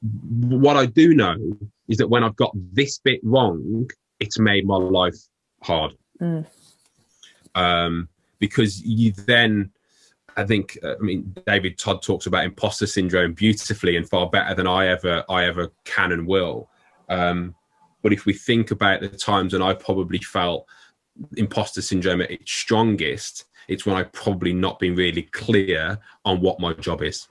what I do know is that when I've got this bit wrong, it's made my life hard. Because you then, I think, David Todd talks about imposter syndrome beautifully and far better than I ever can and will. But if we think about the times when I probably felt imposter syndrome at its strongest, it's when I've probably not been really clear on what my job is.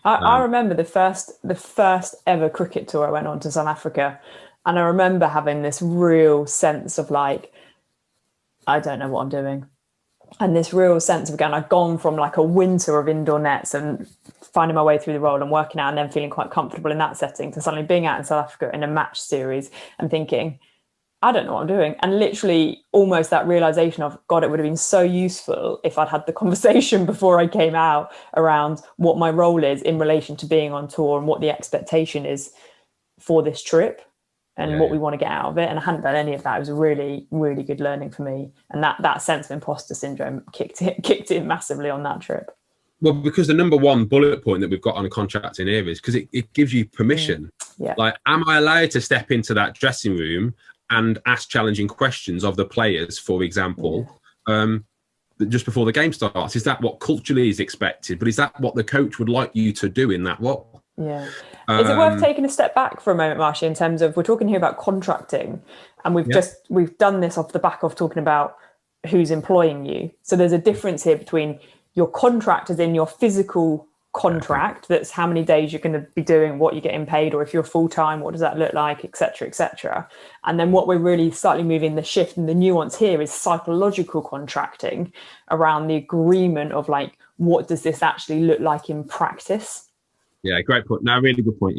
I remember the first ever cricket tour I went on to South Africa, and I remember having this real sense of like, I don't know what I'm doing. And this real sense of, again, I'd gone from like a winter of indoor nets and finding my way through the role and working out and then feeling quite comfortable in that setting, to suddenly being out in South Africa in a match series and thinking, I don't know what I'm doing. And literally almost that realization of, God, it would have been so useful if I'd had the conversation before I came out around what my role is in relation to being on tour and what the expectation is for this trip and what we want to get out of it. And I hadn't done any of that. It was really, really good learning for me. And that sense of imposter syndrome kicked in massively on that trip. Well, because the number one bullet point that we've got on contracting here is because it gives you permission. Like, am I allowed to step into that dressing room and ask challenging questions of the players, for example, just before the game starts? Is that what culturally is expected? But is that what the coach would like you to do in that role? Yeah. Is it worth taking a step back for a moment, Marsha, in terms of, we're talking here about contracting, and we've done this off the back of talking about who's employing you. So there's a difference here between your contract as in your physical contract, that's how many days you're going to be doing, what you're getting paid, or if you're full-time, what does that look like, etc., etc. And then what we're really slightly moving the shift and the nuance here is psychological contracting around the agreement of like, what does this actually look like in practice? Yeah, great point. No, really good point.